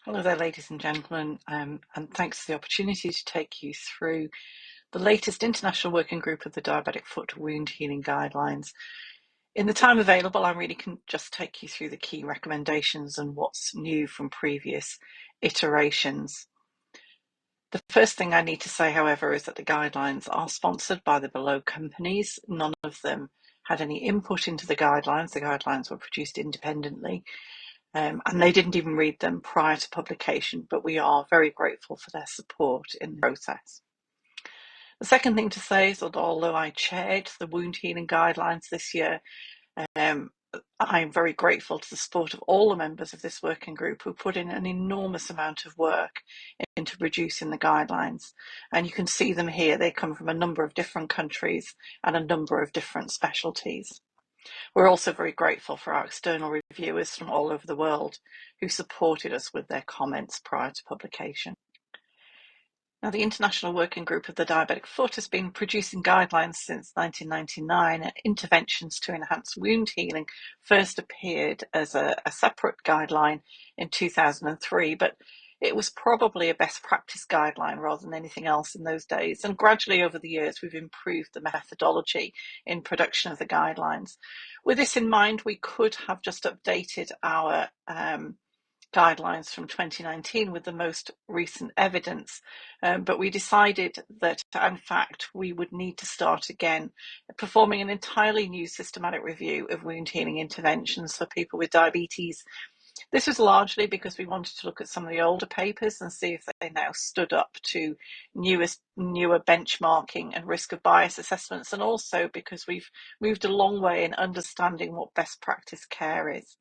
Hello there, ladies and gentlemen, and thanks for the opportunity to take you through the latest International Working Group of the Diabetic Foot Wound Healing Guidelines. In the time available, I really can just take you through the key recommendations and what's new from previous iterations. The first thing I need to say, however, is that the guidelines are sponsored by the below companies. None of them had any input into the guidelines. The guidelines were produced independently. And they didn't even read them prior to publication, but we are very grateful for their support in the process. The second thing to say is that although I chaired the wound healing guidelines this year, I'm very grateful to the support of all the members of this working group who put in an enormous amount of work into producing the guidelines. And you can see them here. They come from a number of different countries and a number of different specialties. We're also very grateful for our external reviewers from all over the world who supported us with their comments prior to publication. Now, the International Working Group of the Diabetic Foot has been producing guidelines since 1999, and interventions to enhance wound healing first appeared as a separate guideline in 2003, but it was probably a best practice guideline rather than anything else in those days. And gradually over the years, we've improved the methodology in production of the guidelines. With this in mind, we could have just updated our guidelines from 2019 with the most recent evidence, but we decided that in fact we would need to start again performing an entirely new systematic review of wound healing interventions for people with diabetes. This was largely because we wanted to look at some of the older papers and see if they now stood up to newer benchmarking and risk of bias assessments, and also because we've moved a long way in understanding what best practice care is.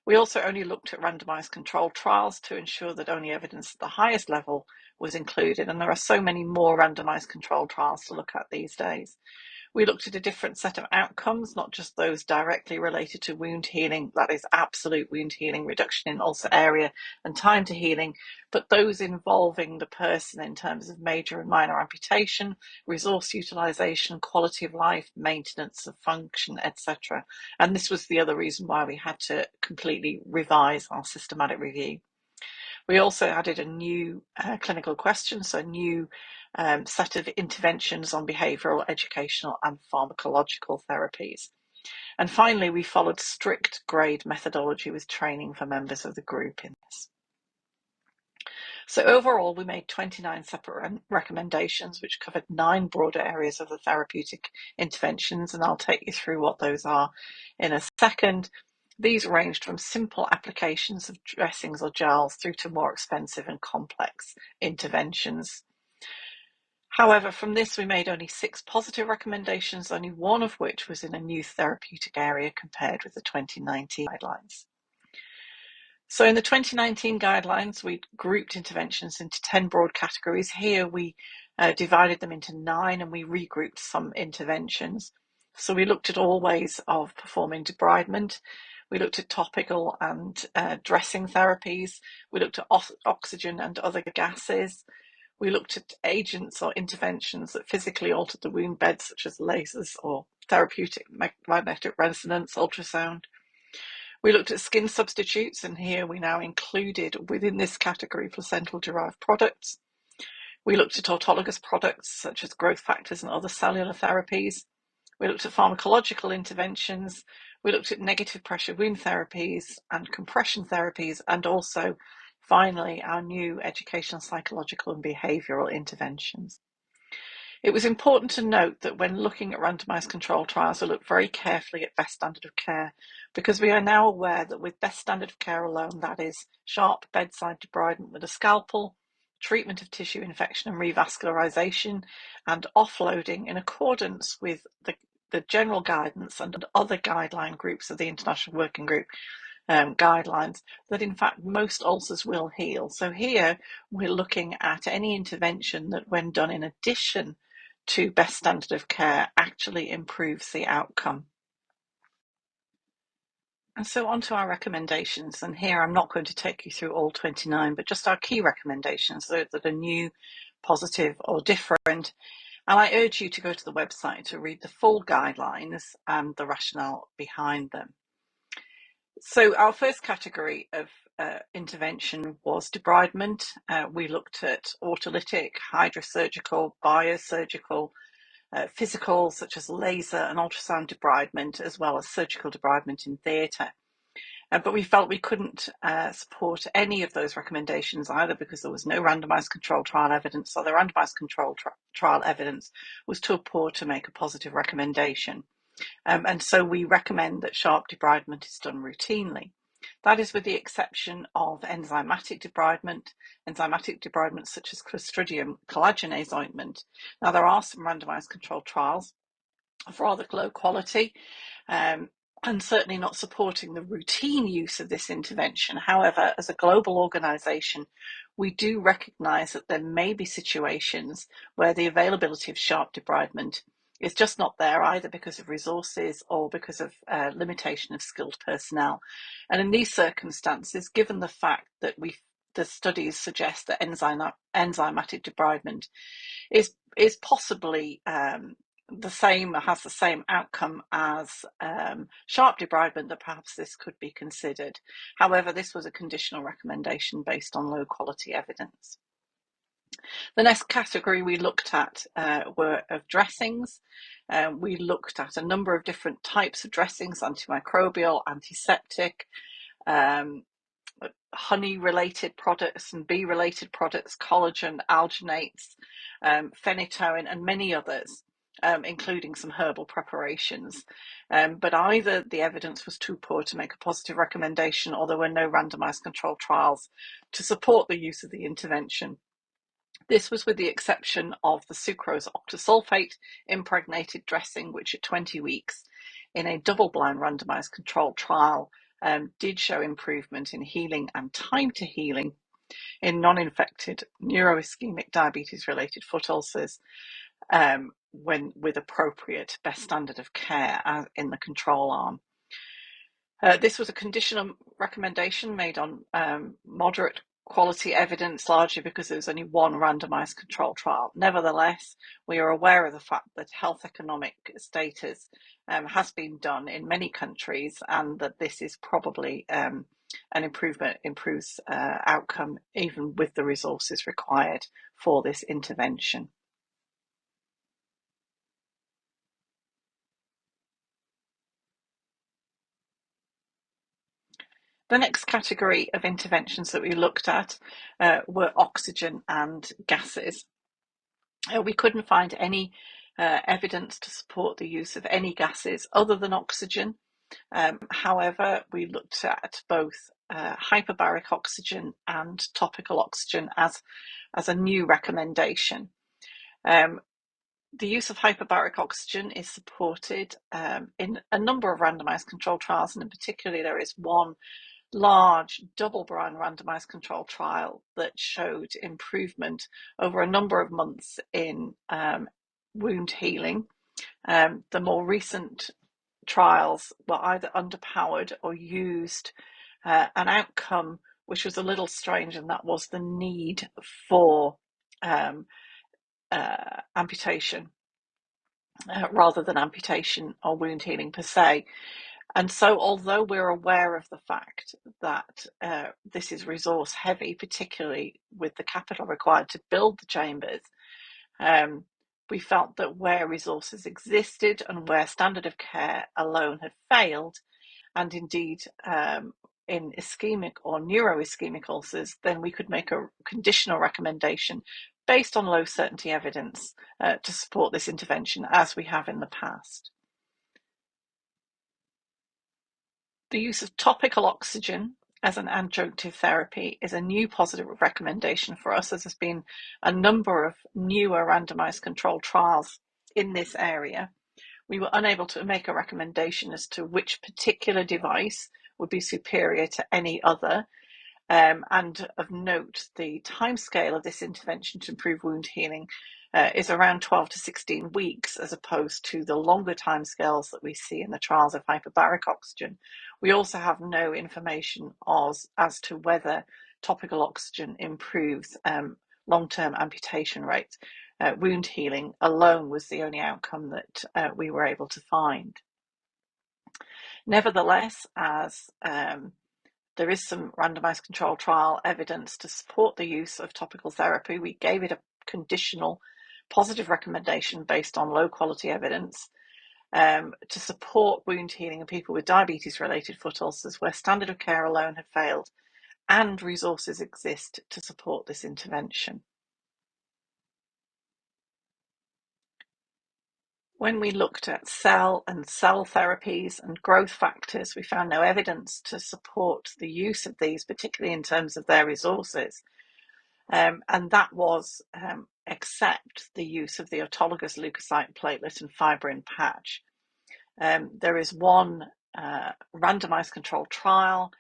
We also only looked at randomized controlled trials to ensure that only evidence at the highest level was included, and there are so many more randomized controlled trials to look at these days. We looked at a different set of outcomes, not just those directly related to wound healing, that is absolute wound healing, reduction in ulcer area and time to healing, but those involving the person in terms of major and minor amputation, resource utilization, quality of life, maintenance of function, etc. And this was the other reason why we had to completely revise our systematic review. We also added a new clinical question, so a new set of interventions on behavioural, educational and pharmacological therapies. And finally, we followed strict grade methodology with training for members of the group in this. So overall, we made 29 separate recommendations, which covered 9 broader areas of the therapeutic interventions, and I'll take you through what those are in a second. These ranged from simple applications of dressings or gels through to more expensive and complex interventions. However, from this, we made only 6 positive recommendations, only one of which was in a new therapeutic area compared with the 2019 guidelines. So in the 2019 guidelines, we grouped interventions into 10 broad categories. Here we divided them into 9 and we regrouped some interventions. So we looked at all ways of performing debridement. We looked at topical and dressing therapies. We looked at oxygen and other gases. We looked at agents or interventions that physically altered the wound bed, such as lasers or therapeutic magnetic resonance, ultrasound. We looked at skin substitutes, and here we now included within this category placental-derived products. We looked at autologous products such as growth factors and other cellular therapies. We looked at pharmacological interventions. We looked at negative pressure wound therapies and compression therapies, and also, finally, our new educational, psychological and behavioural interventions. It was important to note that when looking at randomised control trials, we look very carefully at best standard of care, because we are now aware that with best standard of care alone, that is sharp bedside debridement with a scalpel, treatment of tissue infection and revascularization, and offloading in accordance with the general guidance and other guideline groups of the International Working Group guidelines, that in fact most ulcers will heal. So here we're looking at any intervention that, when done in addition to best standard of care, actually improves the outcome. And so on to our recommendations, and here I'm not going to take you through all 29, but just our key recommendations that are new, positive or different. And I urge you to go to the website to read the full guidelines and the rationale behind them. So our first category of intervention was debridement. We looked at autolytic, hydrosurgical, biosurgical, physical, such as laser and ultrasound debridement, as well as surgical debridement in theatre. But we felt we couldn't support any of those recommendations either because there was no randomised controlled trial evidence, or the randomised controlled trial evidence was too poor to make a positive recommendation. And so we recommend that sharp debridement is done routinely. That is with the exception of enzymatic debridement such as Clostridium collagenase ointment. Now, there are some randomised controlled trials of rather low quality, and certainly not supporting the routine use of this intervention. However, as a global organisation, we do recognise that there may be situations where the availability of sharp debridement is just not there, either because of resources or because of limitation of skilled personnel. And in these circumstances, given the fact that the studies suggest that enzymatic debridement is possibly has the same outcome as sharp debridement, that perhaps this could be considered. However, this was a conditional recommendation based on low quality evidence. The next category we looked at were of dressings. We looked at a number of different types of dressings: antimicrobial, antiseptic, honey-related products and bee-related products, collagen, alginates, phenytoin, and many others, including some herbal preparations. But either the evidence was too poor to make a positive recommendation, or there were no randomised controlled trials to support the use of the intervention. This was with the exception of the sucrose octasulfate impregnated dressing, which at 20 weeks in a double-blind randomised controlled trial did show improvement in healing and time to healing in non-infected neuroischemic diabetes-related foot ulcers when with appropriate best standard of care in the control arm. This was a conditional recommendation made on moderate quality evidence, largely because there was only one randomised control trial. Nevertheless, we are aware of the fact that health economic status has been done in many countries, and that this is probably an improves outcome even with the resources required for this intervention. The next category of interventions that we looked at were oxygen and gases. We couldn't find any evidence to support the use of any gases other than oxygen. However, we looked at both hyperbaric oxygen and topical oxygen as a new recommendation. The use of hyperbaric oxygen is supported in a number of randomised controlled trials, and in particular there is one large double-blind randomised controlled trial that showed improvement over a number of months in wound healing. The more recent trials were either underpowered or used an outcome which was a little strange, and that was the need for amputation rather than amputation or wound healing per se. And so, although we're aware of the fact that this is resource heavy, particularly with the capital required to build the chambers, we felt that where resources existed and where standard of care alone had failed, and indeed in ischemic or neuroischemic ulcers, then we could make a conditional recommendation based on low certainty evidence to support this intervention, as we have in the past. The use of topical oxygen as an adjunctive therapy is a new positive recommendation for us, as there's been a number of newer randomised controlled trials in this area. We were unable to make a recommendation as to which particular device would be superior to any other. And of note, the timescale of this intervention to improve wound healing is around 12 to 16 weeks, as opposed to the longer timescales that we see in the trials of hyperbaric oxygen. We also have no information as to whether topical oxygen improves long-term amputation rates. Wound healing alone was the only outcome that we were able to find. Nevertheless, as there is some randomized control trial evidence to support the use of topical therapy. We gave it a conditional positive recommendation based on low quality evidence to support wound healing in people with diabetes-related foot ulcers where standard of care alone had failed and resources exist to support this intervention. When we looked at cell therapies and growth factors, we found no evidence to support the use of these, particularly in terms of their resources. And that was except the use of the autologous leukocyte platelet and fibrin patch. There is one randomized controlled trial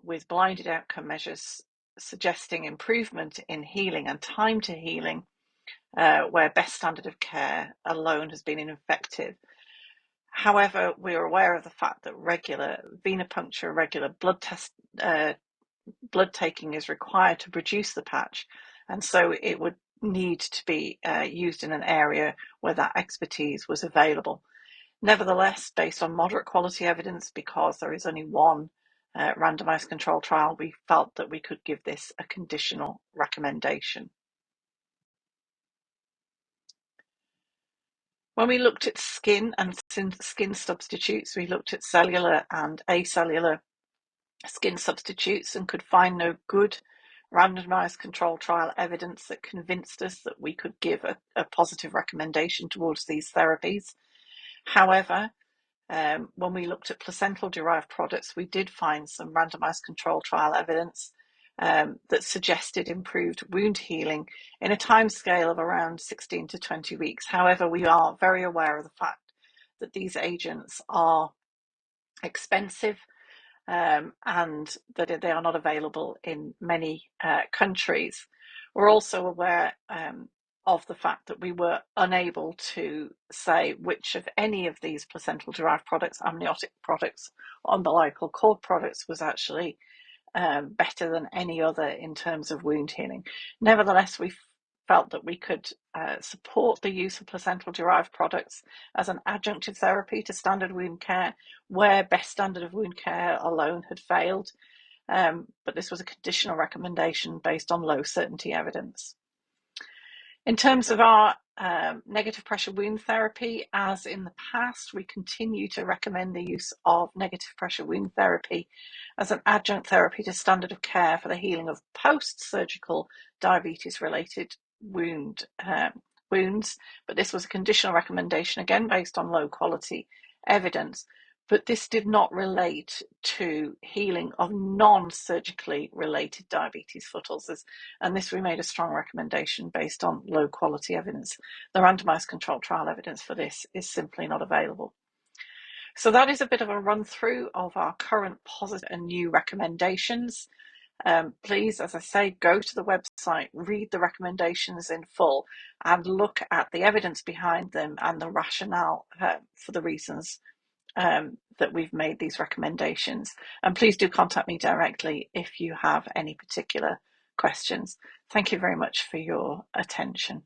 with blinded outcome measures suggesting improvement in healing and time to healing, where best standard of care alone has been ineffective. However, we are aware of the fact that regular venipuncture, regular blood taking is required to produce the patch, and so it would need to be used in an area where that expertise was available. Nevertheless, based on moderate quality evidence, because there is only one randomized control trial, we felt that we could give this a conditional recommendation. When we looked at skin and skin substitutes, we looked at cellular and acellular skin substitutes and could find no good randomized control trial evidence that convinced us that we could give a positive recommendation towards these therapies. However, when we looked at placental-derived products, we did find some randomized control trial evidence that suggested improved wound healing in a timescale of around 16 to 20 weeks. However, we are very aware of the fact that these agents are expensive and that they are not available in many countries. We're also aware of the fact that we were unable to say which of any of these placental-derived products, amniotic products, umbilical cord products, was actually better than any other in terms of wound healing. Nevertheless, we felt that we could support the use of placental-derived products as an adjunctive therapy to standard wound care where best standard of wound care alone had failed. But this was a conditional recommendation based on low certainty evidence. In terms of our negative pressure wound therapy, as in the past, we continue to recommend the use of negative pressure wound therapy as an adjunct therapy to standard of care for the healing of post-surgical diabetes-related wounds. But this was a conditional recommendation, again, based on low quality evidence. But this did not relate to healing of non-surgically related diabetes foot ulcers, and this we made a strong recommendation based on low quality evidence. The randomized controlled trial evidence for this is simply not available. So that is a bit of a run through of our current positive and new recommendations. Please, as I say, go to the website, read the recommendations in full, and look at the evidence behind them and the rationale for the reasons that we've made these recommendations. And please do contact me directly if you have any particular questions. Thank you very much for your attention.